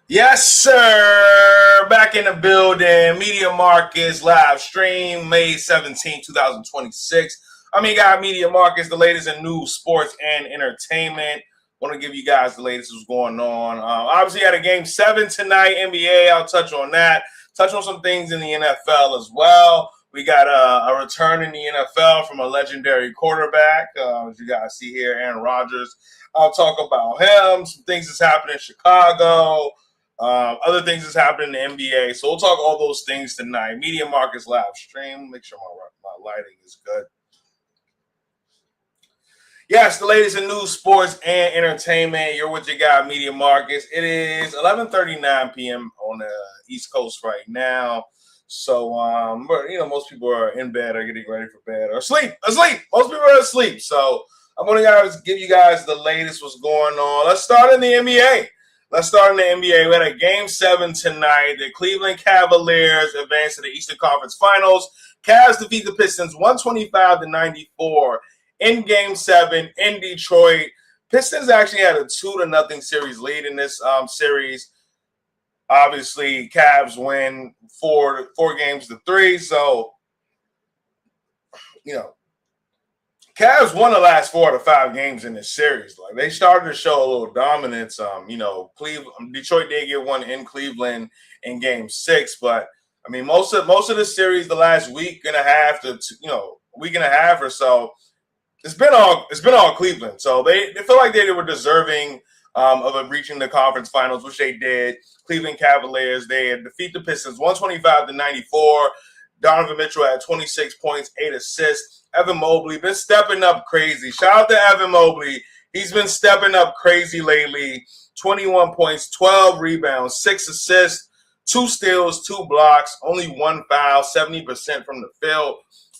Yes, sir. Back in the building. Media Marcus live stream May 17, 2026. Got Media Marcus, the latest in news, sports, and entertainment. Want to give you guys the latest what's going on. Obviously, had a game 7 tonight, NBA. I'll touch on that. Touch on some things in the NFL as well. We got a return in the NFL from a legendary quarterback. As you guys see here, Aaron Rodgers. I'll talk about him, some things that's happening in Chicago. Other things that's happening in the NBA. So we'll talk all those things tonight. Media Markets live stream. Make sure my lighting is good. Yes, the latest in news, sports, and entertainment. You're with your guy, Media Markets. It is 11:39 p.m. on the East Coast right now. So, but most people are in bed or getting ready for bed or asleep. Most people are asleep. So, I'm going to give you guys the latest what's going on. Let's start in the NBA. We had a game 7 tonight. The Cleveland Cavaliers advanced to the Eastern Conference Finals. Cavs defeat the Pistons 125-94 in game 7 in Detroit. Pistons actually had a 2-0 series lead in this series. Obviously, Cavs win four games to 3. So, Cavs won the last 4 out of 5 games in this series. Like, they started to show a little dominance. Detroit did get one in Cleveland in Game 6, but most of the series, the last week and a half week and a half or so, it's been all Cleveland. So they feel like they were deserving of reaching the conference finals, which they did. Cleveland Cavaliers, they defeat the Pistons 125-94. Donovan Mitchell had 26 points, 8 assists. Evan Mobley been stepping up crazy. Shout out to Evan Mobley. He's been stepping up crazy lately. 21 points, 12 rebounds, 6 assists, 2 steals, 2 blocks, only 1 foul, 70% from the field.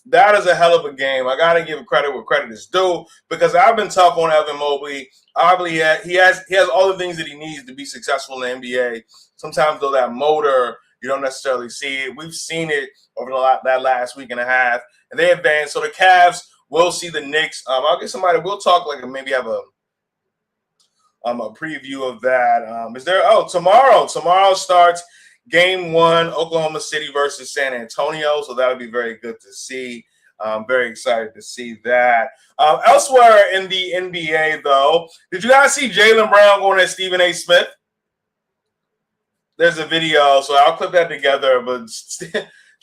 That is a hell of a game. I got to give credit where credit is due because I've been tough on Evan Mobley. Obviously, he has all the things that he needs to be successful in the NBA. Sometimes, though, that motor, you don't necessarily see it. We've seen it over that last week and a half, and they advanced. So the Cavs will see the Knicks. I'll get somebody. We'll talk maybe have a preview of that. Tomorrow? Tomorrow starts Game 1, Oklahoma City versus San Antonio. So that'll be very good to see. I'm very excited to see that. Elsewhere in the NBA, though, did you guys see Jaylen Brown going at Stephen A. Smith? There's a video, so I'll clip that together. But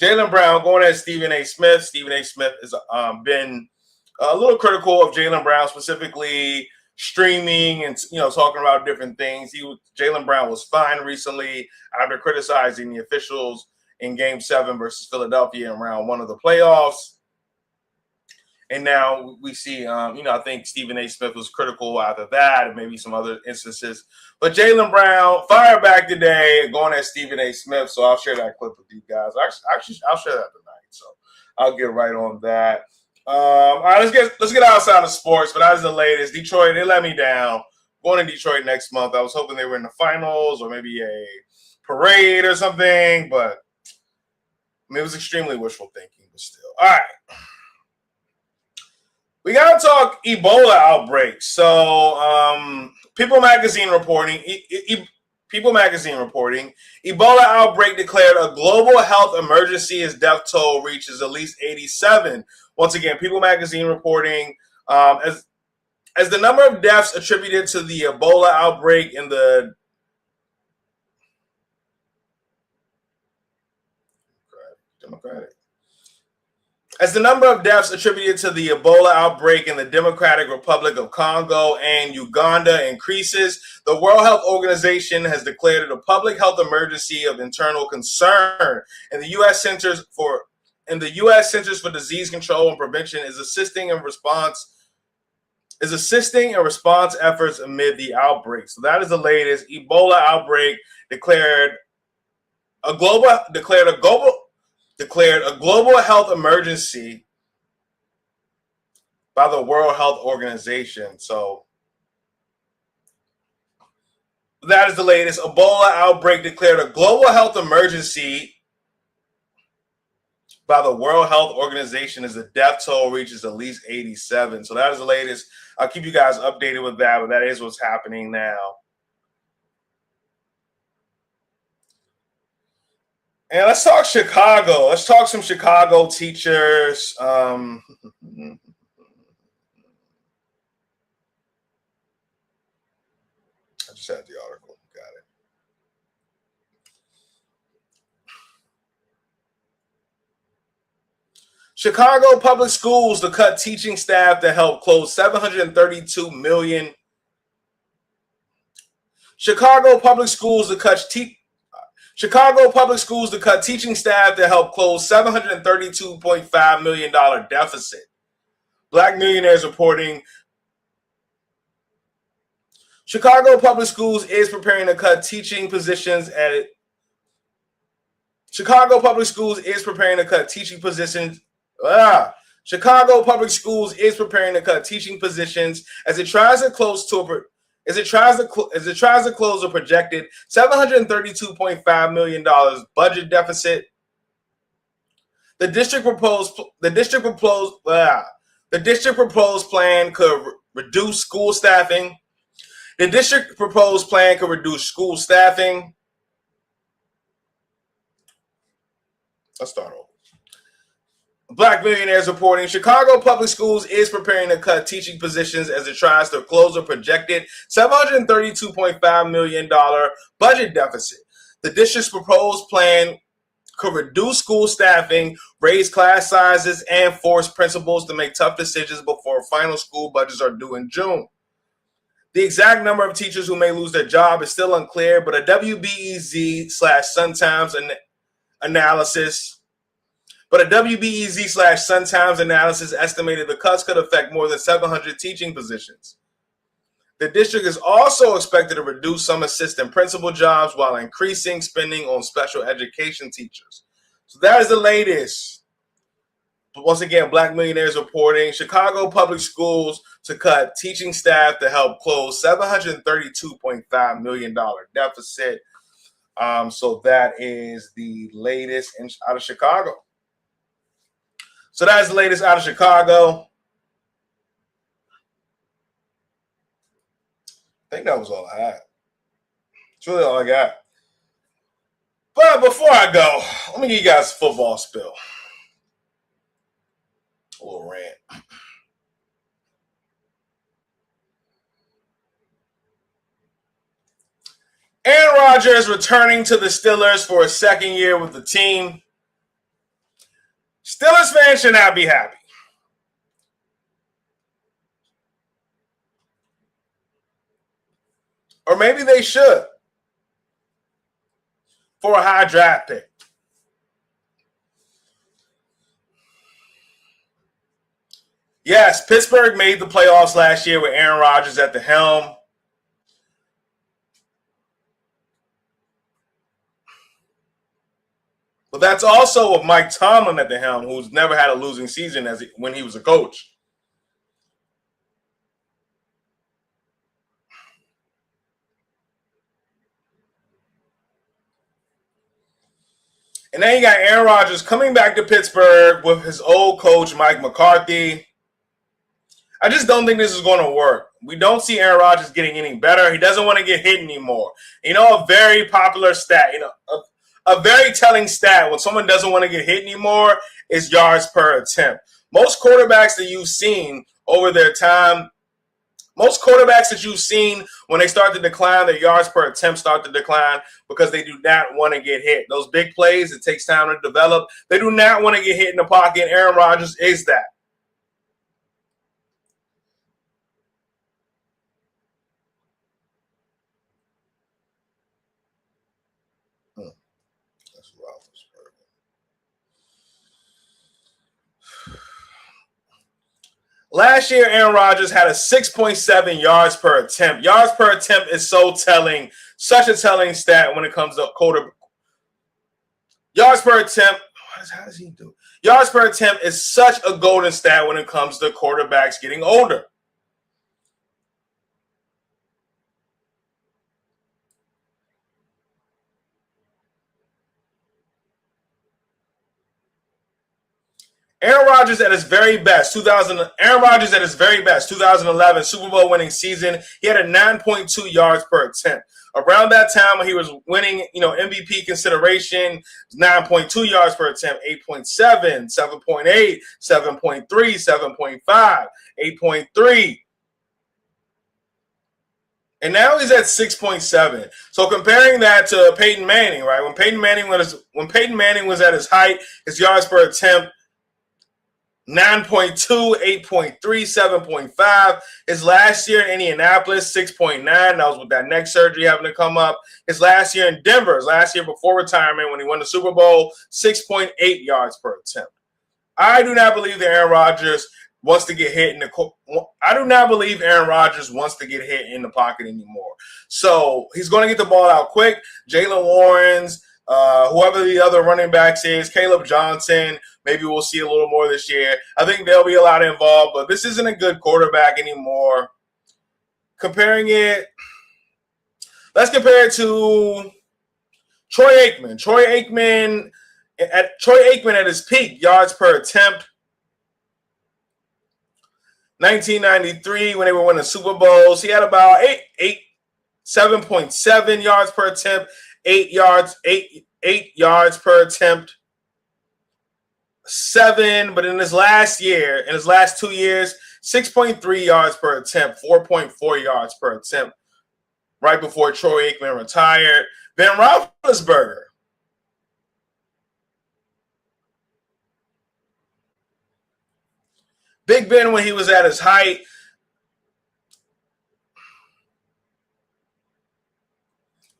Jaylen Brown going at Stephen A. Smith. Stephen A. Smith has been a little critical of Jaylen Brown, specifically streaming and talking about different things. Jaylen Brown was fined recently after criticizing the officials in Game 7 versus Philadelphia in round 1 of the playoffs. And now we see, I think Stephen A. Smith was critical after that and maybe some other instances. But Jaylen Brown fired back today going at Stephen A. Smith. So I'll share that clip with you guys. Actually, I'll share that tonight. So I'll get right on that. All right, let's get outside of sports. But as the latest, Detroit, they let me down. Going to Detroit next month. I was hoping they were in the finals or maybe a parade or something. But it was extremely wishful thinking. But still. All right. We got to talk Ebola outbreak. So, People Magazine reporting, Ebola outbreak declared a global health emergency as death toll reaches at least 87. Once again, People Magazine reporting as the number of deaths attributed to the Ebola outbreak in the Democratic. As the number of deaths attributed to the Ebola outbreak in the Democratic Republic of Congo and Uganda increases, the World Health Organization has declared it a public health emergency of internal concern. And the U.S. Centers for Disease Control and Prevention is assisting in response efforts amid the outbreak. So that is the latest. Ebola outbreak declared a global health emergency by the World Health Organization. So that is the latest. Ebola outbreak declared a global health emergency by the World Health Organization as the death toll reaches at least 87. So that is the latest. I'll keep you guys updated with that, but that is what's happening now. And let's talk Chicago. Let's talk some Chicago teachers. I just had the article. Got it. Chicago public schools to cut teaching staff to help close 732 million. Chicago public schools to cut teaching staff to help close $732.5 million deficit. Black millionaires reporting Chicago public schools is preparing to cut teaching positions at Chicago public schools is preparing to cut teaching positions. Chicago public schools is preparing to cut teaching positions as it tries to close a projected $732.5 million budget deficit. The district proposed plan could reduce school staffing. The district proposed plan could reduce school staffing. Let's start over. Black millionaires reporting Chicago public schools is preparing to cut teaching positions as it tries to close a projected $732.5 million budget deficit. The district's proposed plan could reduce school staffing, raise class sizes, and force principals to make tough decisions before final school budgets are due in June. The exact number of teachers who may lose their job is still unclear, but a WBEZ/Sun Times analysis estimated the cuts could affect more than 700 teaching positions. The district is also expected to reduce some assistant principal jobs while increasing spending on special education teachers. So that is the latest. But once again, Black millionaires reporting Chicago public schools to cut teaching staff to help close $732.5 million deficit. So that is the latest out of Chicago. So that's the latest out of Chicago. I think that was all I had. That's really all I got. But before I go, let me give you guys a football spill. A little rant. Aaron Rodgers returning to the Steelers for his second year with the team. Steelers fans should not be happy. Or maybe they should. For a high draft pick. Yes, Pittsburgh made the playoffs last year with Aaron Rodgers at the helm. But that's also with Mike Tomlin at the helm, who's never had a losing season when he was a coach. And then you got Aaron Rodgers coming back to Pittsburgh with his old coach, Mike McCarthy. I just don't think this is going to work. We don't see Aaron Rodgers getting any better. He doesn't want to get hit anymore. A very popular stat, a very telling stat when someone doesn't want to get hit anymore is yards per attempt. Most quarterbacks that you've seen over their time, when they start to decline, their yards per attempt start to decline because they do not want to get hit. Those big plays, it takes time to develop. They do not want to get hit in the pocket. Aaron Rodgers is that. That's Last year, Aaron Rodgers had a 6.7 yards per attempt. Yards per attempt is so telling, such a telling stat when it comes to quarterback. Yards per attempt, how does he do? Yards per attempt is such a golden stat when it comes to quarterbacks getting older. Aaron Rodgers at his very best, 2011 Super Bowl winning season, he had a 9.2 yards per attempt. Around that time when he was winning, MVP consideration, 9.2 yards per attempt, 8.7, 7.8, 7.3, 7.5, 8.3. And now he's at 6.7. So comparing that to Peyton Manning, right? When Peyton Manning was at his height, his yards per attempt 9.2, 8.3, 7.5. His last year in Indianapolis, 6.9. That was with that neck surgery having to come up. His last year in Denver, his last year before retirement when he won the Super Bowl, 6.8 yards per attempt. I do not believe that Aaron Rodgers wants to get hit in the I do not believe Aaron Rodgers wants to get hit in the pocket anymore. So he's going to get the ball out quick. Jalen Warren's, whoever the other running backs is, Caleb Johnson, maybe we'll see a little more this year. I think there'll be a lot involved, but this isn't a good quarterback anymore. Let's compare it to Troy Aikman. Troy Aikman at his peak, yards per attempt, 1993 when they were winning Super Bowls, he had about 7.7 yards per attempt, 8 yards per attempt, 7. But in his last 2 years, 6.3 yards per attempt, 4.4 yards per attempt. Right before Troy Aikman retired, Ben Roethlisberger. Big Ben, when he was at his height,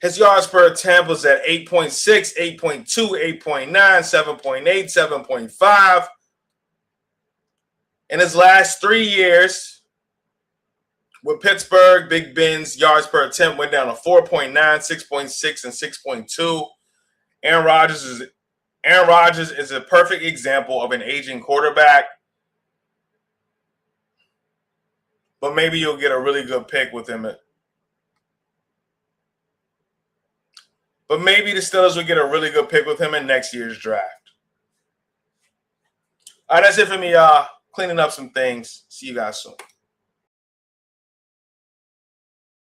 his yards per attempt was at 8.6, 8.2, 8.9, 7.8, 7.5. In his last 3 years with Pittsburgh, Big Ben's yards per attempt went down to 4.9, 6.6, and 6.2. Aaron Rodgers is a perfect example of an aging quarterback. But maybe you'll get a really good pick with him. But maybe the Steelers will get a really good pick with him in next year's draft. All right, that's it for me, y'all. Cleaning up some things. See you guys soon.